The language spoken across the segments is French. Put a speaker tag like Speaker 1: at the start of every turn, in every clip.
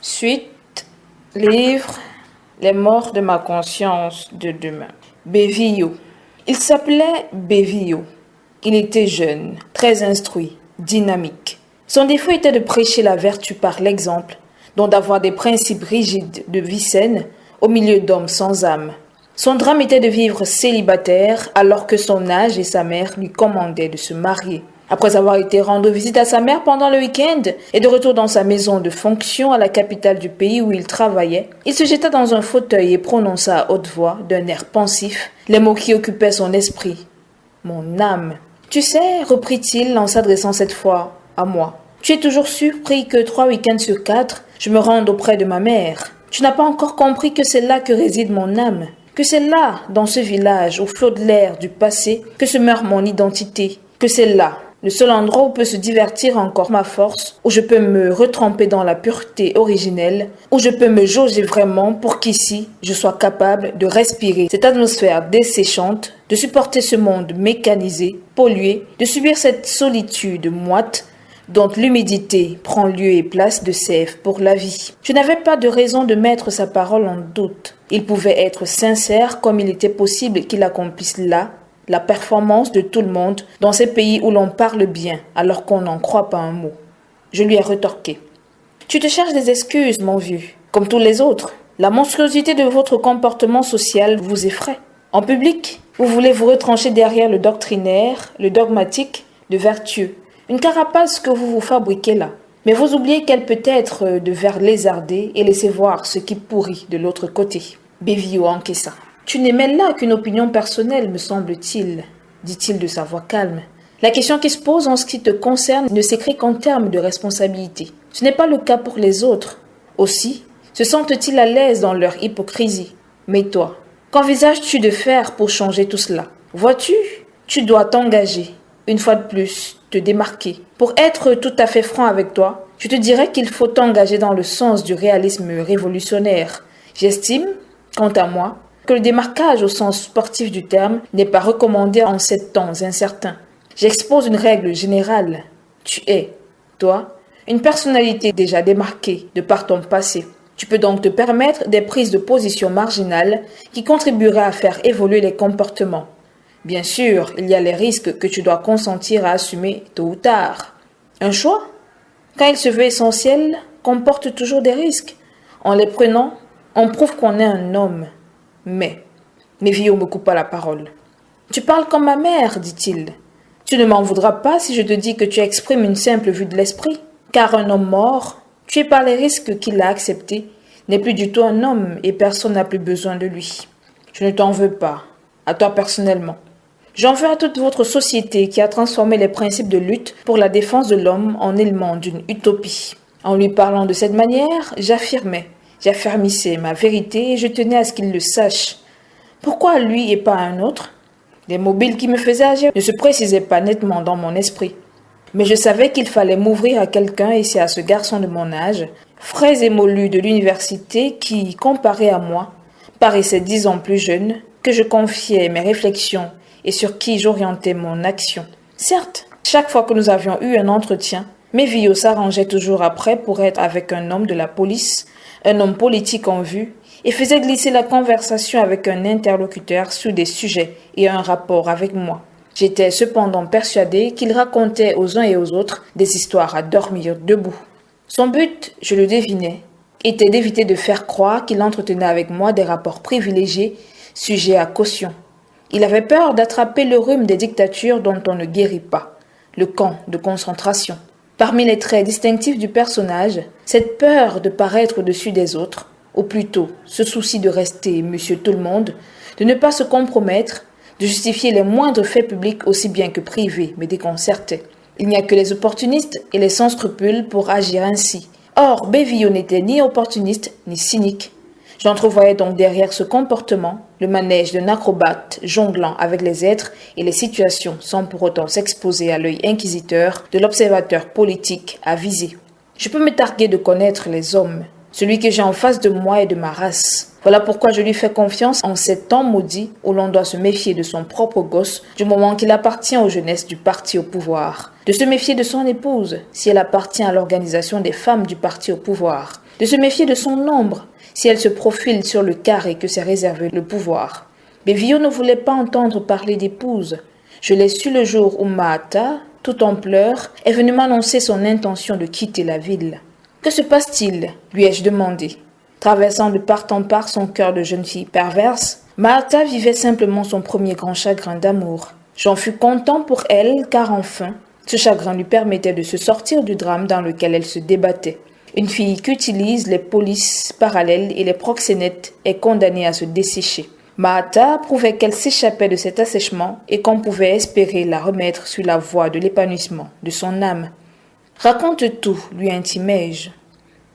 Speaker 1: Suite, livre, Les morts de ma conscience de demain. Bévillot. Il s'appelait Bévillot. Il était jeune, très instruit, dynamique. Son défaut était de prêcher la vertu par l'exemple, donc d'avoir des principes rigides de vie saine au milieu d'hommes sans âme. Son drame était de vivre célibataire alors que son âge et sa mère lui commandaient de se marier. Après avoir été rendre visite à sa mère pendant le week-end et de retour dans sa maison de fonction à la capitale du pays où il travaillait, il se jeta dans un fauteuil et prononça à haute voix, d'un air pensif, les mots qui occupaient son esprit. « Mon âme. » « Tu sais, reprit-il en s'adressant cette fois à moi, tu es toujours surpris que 3 week-ends sur 4, je me rende auprès de ma mère. Tu n'as pas encore compris que c'est là que réside mon âme, que c'est là, dans ce village, au flot de l'air du passé, que se meurt mon identité, que c'est là, le seul endroit où peut se divertir encore ma force, où je peux me retremper dans la pureté originelle, où je peux me jauger vraiment pour qu'ici, je sois capable de respirer cette atmosphère desséchante, de supporter ce monde mécanisé, pollué, de subir cette solitude moite, dont l'humidité prend lieu et place de sève pour la vie. Je n'avais pas de raison de mettre sa parole en doute. Il pouvait être sincère comme il était possible qu'il accomplisse là la performance de tout le monde dans ces pays où l'on parle bien alors qu'on n'en croit pas un mot. Je lui ai retorqué. Tu te cherches des excuses, mon vieux, comme tous les autres. La monstruosité de votre comportement social vous effraie. En public, vous voulez vous retrancher derrière le doctrinaire, le dogmatique, le vertueux. Une carapace que vous vous fabriquez là. Mais vous oubliez qu'elle peut être de verre lézardé et laisser voir ce qui pourrit de l'autre côté. Bévillot encaissa. Tu n'émets là qu'une opinion personnelle, me semble-t-il, dit-il de sa voix calme. La question qui se pose en ce qui te concerne ne s'écrit qu'en termes de responsabilité. Ce n'est pas le cas pour les autres. Aussi, se sentent-ils à l'aise dans leur hypocrisie. Mais toi, qu'envisages-tu de faire pour changer tout cela? Vois-tu, tu dois t'engager, une fois de plus, te démarquer. Pour être tout à fait franc avec toi, je te dirais qu'il faut t'engager dans le sens du réalisme révolutionnaire. J'estime, quant à moi, que le démarquage au sens sportif du terme n'est pas recommandé en ces temps incertains. J'expose une règle générale. Tu es, toi, une personnalité déjà démarquée de par ton passé. Tu peux donc te permettre des prises de position marginales qui contribueraient à faire évoluer les comportements. Bien sûr, il y a les risques que tu dois consentir à assumer tôt ou tard. Un choix, quand il se veut essentiel, comporte toujours des risques. En les prenant, on prouve qu'on est un homme. Mais Bévillot me coupa la parole. Tu parles comme ma mère, dit-il. Tu ne m'en voudras pas si je te dis que tu exprimes une simple vue de l'esprit. Car un homme mort, tué par les risques qu'il a acceptés, n'est plus du tout un homme et personne n'a plus besoin de lui. Je ne t'en veux pas, à toi personnellement. J'en veux à toute votre société qui a transformé les principes de lutte pour la défense de l'homme en éléments d'une utopie. En lui parlant de cette manière, j'affermissais ma vérité et je tenais à ce qu'il le sache. Pourquoi lui et pas un autre? Les mobiles qui me faisaient agir ne se précisaient pas nettement dans mon esprit. Mais je savais qu'il fallait m'ouvrir à quelqu'un et c'est à ce garçon de mon âge, frais et mollu de l'université qui, comparé à moi, paraissait 10 ans plus jeune, que je confiais mes réflexions et sur qui j'orientais mon action. Certes, chaque fois que nous avions eu un entretien, Bévillot s'arrangeait toujours après pour être avec un homme de la police, un homme politique en vue, et faisait glisser la conversation avec un interlocuteur sur des sujets et un rapport avec moi. J'étais cependant persuadée qu'il racontait aux uns et aux autres des histoires à dormir debout. Son but, je le devinais, était d'éviter de faire croire qu'il entretenait avec moi des rapports privilégiés, sujets à caution. Il avait peur d'attraper le rhume des dictatures dont on ne guérit pas, le camp de concentration. Parmi les traits distinctifs du personnage, cette peur de paraître au-dessus des autres, ou plutôt ce souci de rester monsieur tout le monde, de ne pas se compromettre, de justifier les moindres faits publics aussi bien que privés, me déconcertait. Il n'y a que les opportunistes et les sans scrupules pour agir ainsi. Or, Bévillot n'était ni opportuniste ni cynique. J'entrevoyais donc derrière ce comportement le manège d'un acrobate jonglant avec les êtres et les situations sans pour autant s'exposer à l'œil inquisiteur de l'observateur politique avisé. Je peux me targuer de connaître les hommes. Celui que j'ai en face de moi est de ma race. Voilà pourquoi je lui fais confiance en ces temps maudits où l'on doit se méfier de son propre gosse du moment qu'il appartient aux jeunesses du parti au pouvoir. De se méfier de son épouse si elle appartient à l'organisation des femmes du parti au pouvoir. de se méfier de son ombre si elle se profile sur le carré que s'est réservé le pouvoir. Bévio ne voulait pas entendre parler d'épouse. Je l'ai su le jour où Mahata, tout en pleurs, est venu m'annoncer son intention de quitter la ville. « Que se passe-t-il » lui ai-je demandé. Traversant de part en part son cœur de jeune fille perverse, Mahata vivait simplement son premier grand chagrin d'amour. J'en fus content pour elle, car enfin, ce chagrin lui permettait de se sortir du drame dans lequel elle se débattait. Une fille qu'utilisent les polices parallèles et les proxénètes est condamnée à se dessécher. Mahata prouvait qu'elle s'échappait de cet assèchement et qu'on pouvait espérer la remettre sur la voie de l'épanouissement de son âme. « Raconte tout, lui intimai-je. »«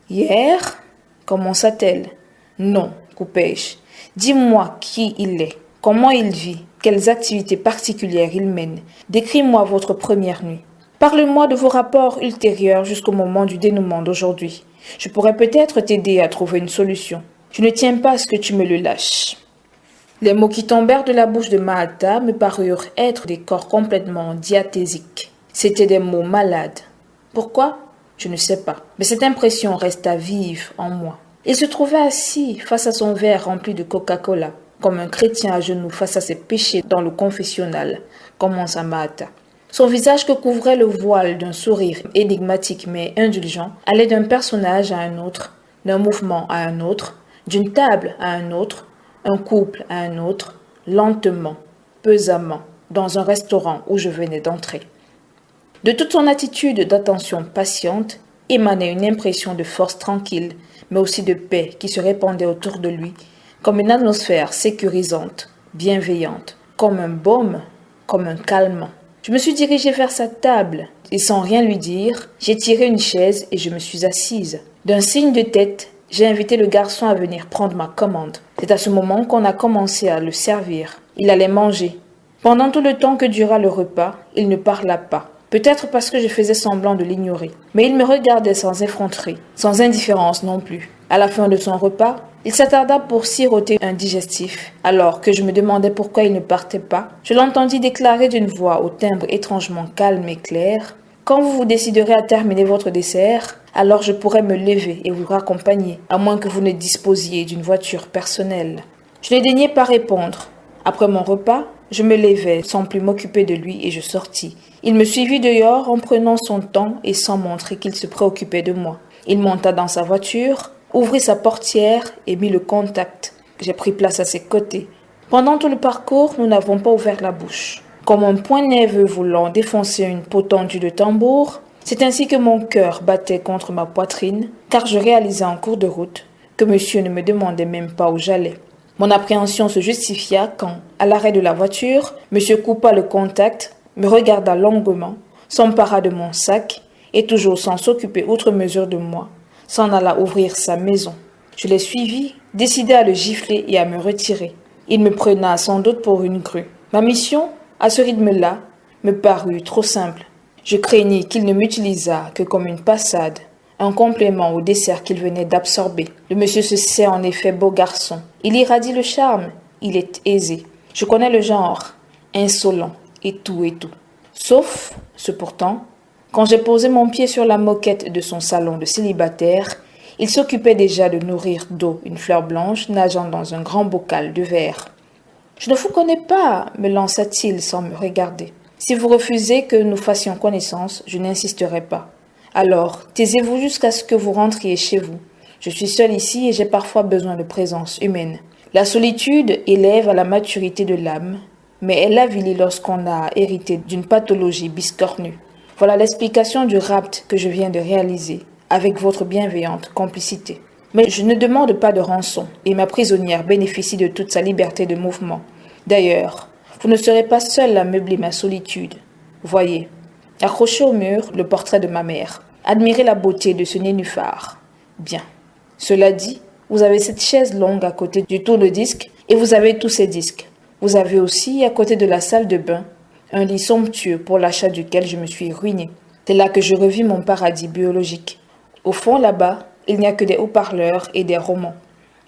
Speaker 1: Hier » commença-t-elle. « Non, coupai-je. Dis-moi qui il est, comment il vit, quelles activités particulières il mène. Décris-moi votre première nuit. Parle-moi de vos rapports ultérieurs jusqu'au moment du dénouement d'aujourd'hui. Je pourrais peut-être t'aider à trouver une solution. Je ne tiens pas à ce que tu me le lâches. » Les mots qui tombèrent de la bouche de Mahata me parurent être des corps complètement diathésiques. C'étaient des mots malades. Pourquoi ? Je ne sais pas. Mais cette impression resta vive en moi. Il se trouvait assis face à son verre rempli de Coca-Cola, comme un chrétien à genoux face à ses péchés dans le confessionnal, commença Mahata. Son visage que couvrait le voile d'un sourire énigmatique mais indulgent allait d'un personnage à un autre, d'un mouvement à un autre, d'une table à un autre, un couple à un autre, lentement, pesamment, dans un restaurant où je venais d'entrer. De toute son attitude d'attention patiente émanait une impression de force tranquille, mais aussi de paix qui se répandait autour de lui, comme une atmosphère sécurisante, bienveillante, comme un baume, comme un calmant. Je me suis dirigée vers sa table et sans rien lui dire, j'ai tiré une chaise et je me suis assise. D'un signe de tête, j'ai invité le garçon à venir prendre ma commande. C'est à ce moment qu'on a commencé à le servir. Il allait manger. Pendant tout le temps que dura le repas, il ne parla pas. Peut-être parce que je faisais semblant de l'ignorer. Mais il me regardait sans effronterie, sans indifférence non plus. À la fin de son repas, il s'attarda pour siroter un digestif. Alors que je me demandais pourquoi il ne partait pas, je l'entendis déclarer d'une voix au timbre étrangement calme et clair: « Quand vous vous déciderez à terminer votre dessert, alors je pourrai me lever et vous raccompagner, à moins que vous ne disposiez d'une voiture personnelle. » Je ne daignai pas répondre. Après mon repas, je me levai sans plus m'occuper de lui et je sortis. Il me suivit dehors en prenant son temps et sans montrer qu'il se préoccupait de moi. Il monta dans sa voiture, ouvrit sa portière et mit le contact. J'ai pris place à ses côtés. Pendant tout le parcours, nous n'avons pas ouvert la bouche. Comme un point nerveux voulant défoncer une peau tendue de tambour, c'est ainsi que mon cœur battait contre ma poitrine, car je réalisais en cours de route que monsieur ne me demandait même pas où j'allais. Mon appréhension se justifia quand, à l'arrêt de la voiture, monsieur coupa le contact, me regarda longuement, s'empara de mon sac et, toujours sans s'occuper outre mesure de moi, s'en alla ouvrir sa maison. Je l'ai suivi, décidé à le gifler et à me retirer. Il me prena sans doute pour une grue. Ma mission, à ce rythme-là, me parut trop simple. Je craignis qu'il ne m'utilisât que comme une passade, un complément au dessert qu'il venait d'absorber. Le monsieur se sait en effet beau garçon. Il irradie le charme, il est aisé. Je connais le genre, insolent et tout. Sauf, ce pourtant, quand j'ai posé mon pied sur la moquette de son salon de célibataire, il s'occupait déjà de nourrir d'eau une fleur blanche nageant dans un grand bocal de verre. « Je ne vous connais pas, me lança-t-il sans me regarder. Si vous refusez que nous fassions connaissance, je n'insisterai pas. Alors, taisez-vous jusqu'à ce que vous rentriez chez vous. Je suis seule ici et j'ai parfois besoin de présence humaine. La solitude élève à la maturité de l'âme, mais elle avilit lorsqu'on a hérité d'une pathologie biscornue. Voilà l'explication du rapt que je viens de réaliser, avec votre bienveillante complicité. Mais je ne demande pas de rançon, et ma prisonnière bénéficie de toute sa liberté de mouvement. D'ailleurs, vous ne serez pas seul à meubler ma solitude. Voyez, accroché au mur, le portrait de ma mère. Admirez la beauté de ce nénuphar. Bien. Cela dit, vous avez cette chaise longue à côté du tourne-disque et vous avez tous ces disques. Vous avez aussi, à côté de la salle de bain, un lit somptueux pour l'achat duquel je me suis ruinée. C'est là que je revis mon paradis biologique. Au fond, là-bas, il n'y a que des haut-parleurs et des romans.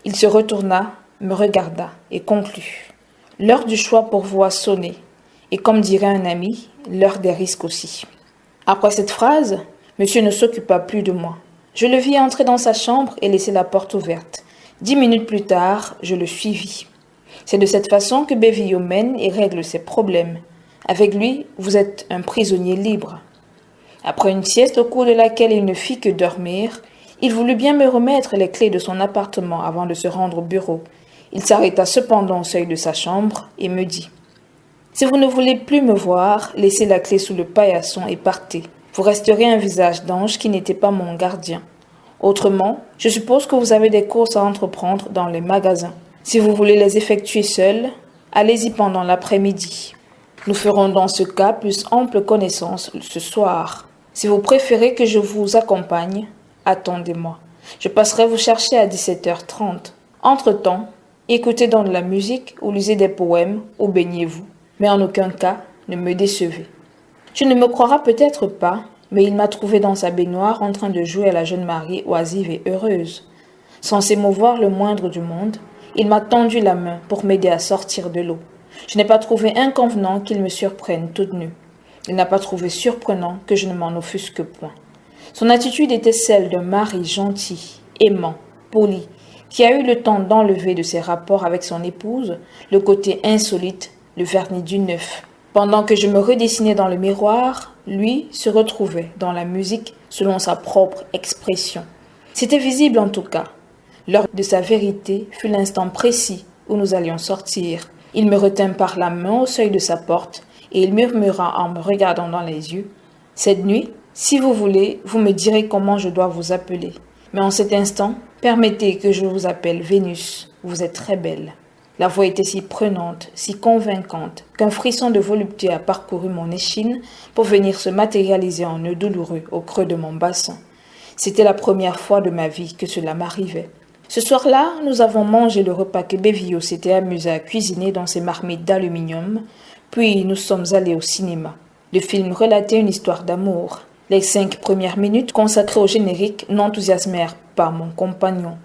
Speaker 1: Il se retourna, me regarda et conclut. L'heure du choix pour vous a sonné. Et comme dirait un ami, l'heure des risques aussi. Après cette phrase, monsieur ne s'occupa plus de moi. Je le vis entrer dans sa chambre et laisser la porte ouverte. 10 minutes plus tard, je le suivis. C'est de cette façon que Bévillot mène et règle ses problèmes. Avec lui, vous êtes un prisonnier libre. Après une sieste au cours de laquelle il ne fit que dormir, il voulut bien me remettre les clés de son appartement avant de se rendre au bureau. Il s'arrêta cependant au seuil de sa chambre et me dit « Si vous ne voulez plus me voir, laissez la clé sous le paillasson et partez. Vous resterez un visage d'ange qui n'était pas mon gardien. Autrement, je suppose que vous avez des courses à entreprendre dans les magasins. Si vous voulez les effectuer seul, allez-y pendant l'après-midi. Nous ferons dans ce cas plus ample connaissance ce soir. Si vous préférez que je vous accompagne, attendez-moi. Je passerai vous chercher à 17h30. Entre-temps, écoutez donc de la musique ou lisez des poèmes ou baignez-vous. Mais en aucun cas, ne me décevez. » Tu ne me croiras peut-être pas, mais il m'a trouvé dans sa baignoire en train de jouer à la jeune mariée oisive et heureuse. Sans s'émouvoir le moindre du monde, il m'a tendu la main pour m'aider à sortir de l'eau. Je n'ai pas trouvé inconvenant qu'il me surprenne toute nue. Il n'a pas trouvé surprenant que je ne m'en offusque point. Son attitude était celle d'un mari gentil, aimant, poli, qui a eu le temps d'enlever de ses rapports avec son épouse le côté insolite, le vernis du neuf. Pendant que je me redessinais dans le miroir, lui se retrouvait dans la musique selon sa propre expression. C'était visible en tout cas. L'heure de sa vérité fut l'instant précis où nous allions sortir. Il me retint par la main au seuil de sa porte et il murmura en me regardant dans les yeux « Cette nuit, si vous voulez, vous me direz comment je dois vous appeler. Mais en cet instant, permettez que je vous appelle Vénus. Vous êtes très belle. » La voix était si prenante, si convaincante, qu'un frisson de volupté a parcouru mon échine pour venir se matérialiser en nœud douloureux au creux de mon bassin. C'était la première fois de ma vie que cela m'arrivait. Ce soir-là, nous avons mangé le repas que Bévillot s'était amusé à cuisiner dans ses marmites d'aluminium, puis nous sommes allés au cinéma. Le film relatait une histoire d'amour. Les 5 premières minutes consacrées au générique n'enthousiasmèrent pas mon compagnon.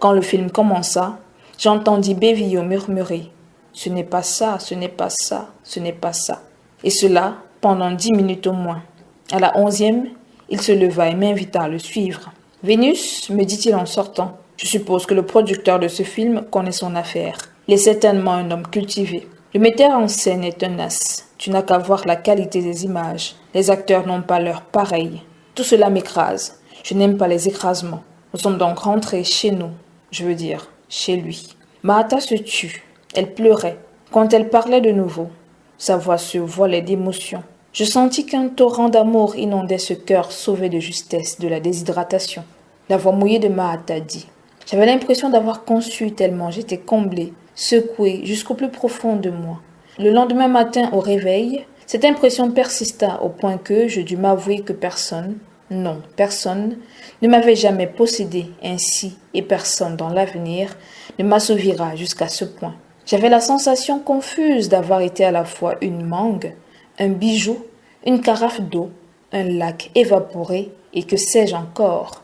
Speaker 1: Quand le film commença, j'entendis Bévillot murmurer « Ce n'est pas ça, ce n'est pas ça, ce n'est pas ça. » Et cela pendant 10 minutes au moins. À la 11e, il se leva et m'invita à le suivre. « Vénus, me dit-il en sortant, je suppose que le producteur de ce film connaît son affaire. Il est certainement un homme cultivé. Le metteur en scène est un as. Tu n'as qu'à voir la qualité des images. Les acteurs n'ont pas leur pareil. Tout cela m'écrase. Je n'aime pas les écrasements. Nous sommes donc rentrés chez nous. Je veux dire, chez lui. » Mahata se tut. Elle pleurait. Quand elle parlait de nouveau, sa voix se voilait d'émotion. Je sentis qu'un torrent d'amour inondait ce cœur sauvé de justesse de la déshydratation. La voix mouillée de Mahata dit « J'avais l'impression d'avoir conçu tellement j'étais comblée, secouée jusqu'au plus profond de moi. Le lendemain matin au réveil, cette impression persista au point que je dus m'avouer que personne, non, personne, ne m'avait jamais possédé ainsi et personne dans l'avenir ne m'assouvira jusqu'à ce point. J'avais la sensation confuse d'avoir été à la fois une mangue, un bijou, une carafe d'eau, un lac évaporé et que sais-je encore.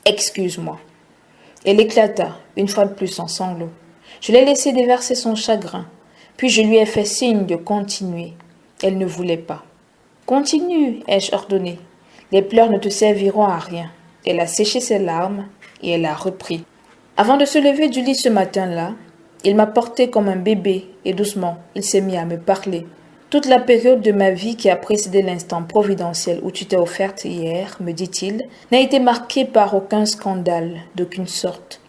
Speaker 1: Excuse-moi. » Elle éclata, une fois de plus en sanglots. Je l'ai laissé déverser son chagrin, puis je lui ai fait signe de continuer. Elle ne voulait pas. « Continue, ai-je ordonné. Les pleurs ne te serviront à rien. » Elle a séché ses larmes et elle a repris. Avant de se lever du lit ce matin-là, il m'a porté comme un bébé et doucement, il s'est mis à me parler. Toute la période de ma vie qui a précédé l'instant providentiel où tu t'es offerte hier, me dit-il, n'a été marquée par aucun scandale, d'aucune sorte.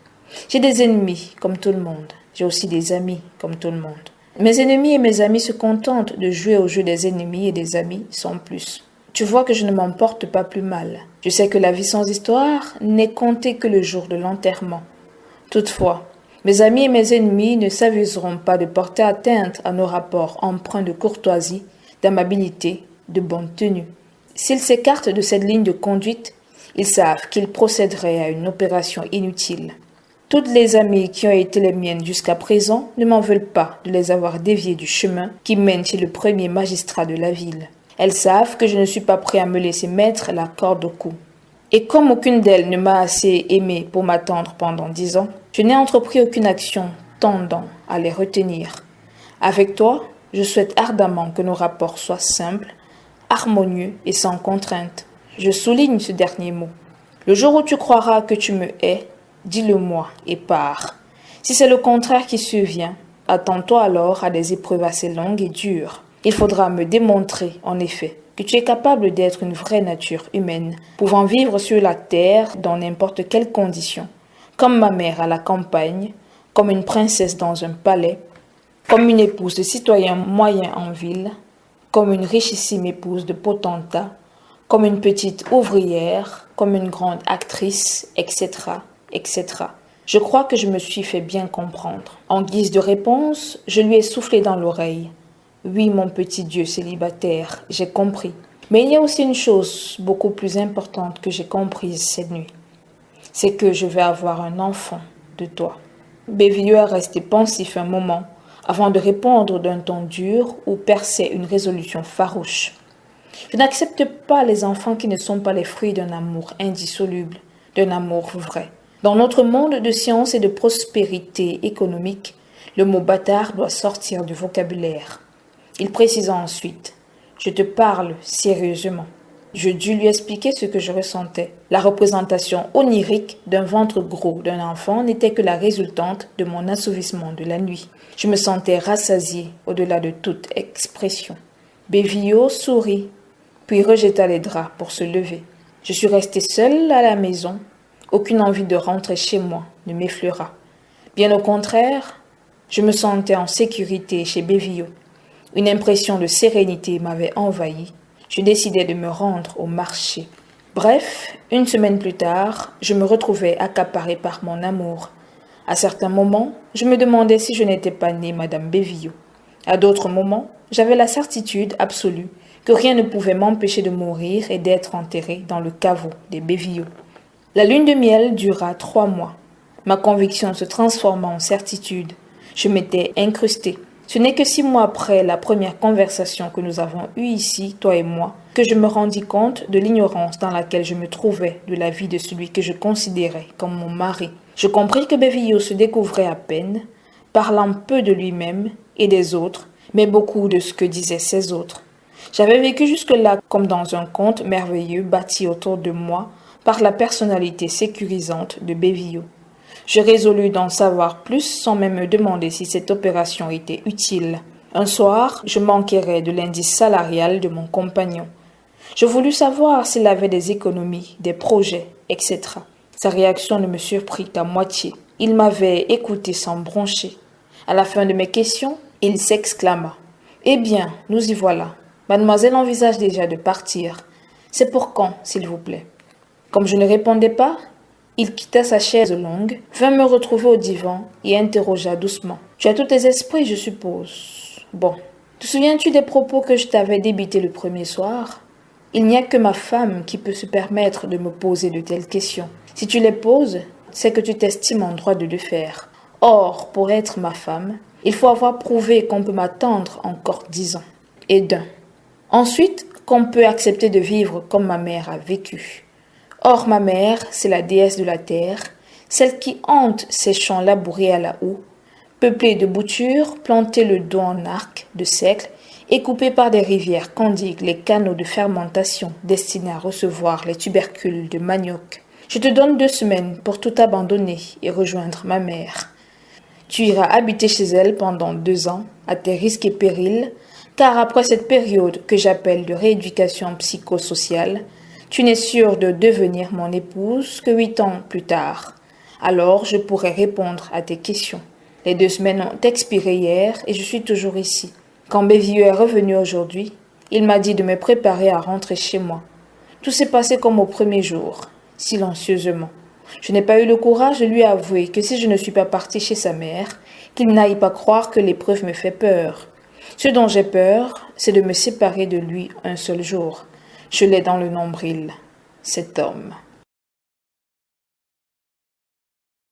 Speaker 1: J'ai des ennemis, comme tout le monde. J'ai aussi des amis, comme tout le monde. Mes ennemis et mes amis se contentent de jouer au jeu des ennemis et des amis, sans plus. Tu vois que je ne m'en porte pas plus mal. Je sais que la vie sans histoire n'est comptée que le jour de l'enterrement. Toutefois, mes amis et mes ennemis ne s'aviseront pas de porter atteinte à nos rapports empreints de courtoisie, d'amabilité, de bonne tenue. S'ils s'écartent de cette ligne de conduite, ils savent qu'ils procéderaient à une opération inutile. Toutes les amies qui ont été les miennes jusqu'à présent ne m'en veulent pas de les avoir déviées du chemin qui mène chez le premier magistrat de la ville. Elles savent que je ne suis pas prêt à me laisser mettre la corde au cou. Et comme aucune d'elles ne m'a assez aimé pour m'attendre pendant 10 ans, je n'ai entrepris aucune action tendant à les retenir. Avec toi, je souhaite ardemment que nos rapports soient simples, harmonieux et sans contrainte. Je souligne ce dernier mot. Le jour où tu croiras que tu me hais, dis-le-moi et pars. Si c'est le contraire qui survient, attends-toi alors à des épreuves assez longues et dures. Il faudra me démontrer, en effet, que tu es capable d'être une vraie nature humaine, pouvant vivre sur la terre dans n'importe quelle condition, comme ma mère à la campagne, comme une princesse dans un palais, comme une épouse de citoyen moyen en ville, comme une richissime épouse de potentat, comme une petite ouvrière, comme une grande actrice, etc., etc. Je crois que je me suis fait bien comprendre. En guise de réponse, je lui ai soufflé dans l'oreille. Oui, mon petit Dieu célibataire, j'ai compris. Mais il y a aussi une chose beaucoup plus importante que j'ai comprise cette nuit. C'est que je vais avoir un enfant de toi. Bévilleux est resté pensif un moment avant de répondre d'un ton dur où perçait une résolution farouche. Je n'accepte pas les enfants qui ne sont pas les fruits d'un amour indissoluble, d'un amour vrai. Dans notre monde de science et de prospérité économique, le mot bâtard doit sortir du vocabulaire. Il précisa ensuite, « Je te parle sérieusement. » Je dus lui expliquer ce que je ressentais. La représentation onirique d'un ventre gros d'un enfant n'était que la résultante de mon assouvissement de la nuit. Je me sentais rassasié au-delà de toute expression. Bévillot sourit, puis rejeta les draps pour se lever. Je suis restée seule à la maison. Aucune envie de rentrer chez moi ne m'effleura. Bien au contraire, je me sentais en sécurité chez Bévillot. Une impression de sérénité m'avait envahi. Je décidai de me rendre au marché. Bref, une semaine plus tard, je me retrouvais accaparée par mon amour. À certains moments, je me demandais si je n'étais pas née Madame Bévillot. À d'autres moments, j'avais la certitude absolue que rien ne pouvait m'empêcher de mourir et d'être enterrée dans le caveau des Bévillot. La lune de miel dura 3 mois. Ma conviction se transforma en certitude. Je m'étais incrustée. Ce n'est que 6 mois après la première conversation que nous avons eue ici, toi et moi, que je me rendis compte de l'ignorance dans laquelle je me trouvais de la vie de celui que je considérais comme mon mari. Je compris que Bévillot se découvrait à peine, parlant peu de lui-même et des autres, mais beaucoup de ce que disaient ces autres. J'avais vécu jusque-là comme dans un conte merveilleux bâti autour de moi par la personnalité sécurisante de Bévillot. Je résolus d'en savoir plus sans même me demander si cette opération était utile. Un soir, je m'enquérais de l'indice salarial de mon compagnon. Je voulus savoir s'il avait des économies, des projets, etc. Sa réaction ne me surprit qu'à moitié. Il m'avait écouté sans broncher. À la fin de mes questions, il s'exclama. « Eh bien, nous y voilà. Mademoiselle envisage déjà de partir. C'est pour quand, s'il vous plaît ?» Comme je ne répondais pas, il quitta sa chaise longue, vint me retrouver au divan et interrogea doucement. « Tu as tous tes esprits, je suppose. Bon. Te souviens-tu des propos que je t'avais débités le premier soir ? Il n'y a que ma femme qui peut se permettre de me poser de telles questions. Si tu les poses, c'est que tu t'estimes en droit de le faire. Or, pour être ma femme, il faut avoir prouvé qu'on peut m'attendre encore 10 ans. Et d'un. Ensuite, qu'on peut accepter de vivre comme ma mère a vécu. Or, ma mère, c'est la déesse de la terre, celle qui hante ces champs labourés à la houe, peuplés de boutures, plantés le dos en arc de siècles et coupés par des rivières qu'endiguent les canaux de fermentation destinés à recevoir les tubercules de manioc. Je te donne 2 semaines pour tout abandonner et rejoindre ma mère. Tu iras habiter chez elle pendant 2 ans, à tes risques et périls, car après cette période que j'appelle de rééducation psychosociale, tu n'es sûre de devenir mon épouse que 8 ans plus tard. Alors, je pourrai répondre à tes questions. Les 2 semaines ont expiré hier et je suis toujours ici. Quand Bévillot est revenu aujourd'hui, il m'a dit de me préparer à rentrer chez moi. Tout s'est passé comme au premier jour, silencieusement. Je n'ai pas eu le courage de lui avouer que si je ne suis pas partie chez sa mère, qu'il n'aille pas croire que l'épreuve me fait peur. Ce dont j'ai peur, c'est de me séparer de lui un seul jour. Je l'ai dans le nombril, cet homme.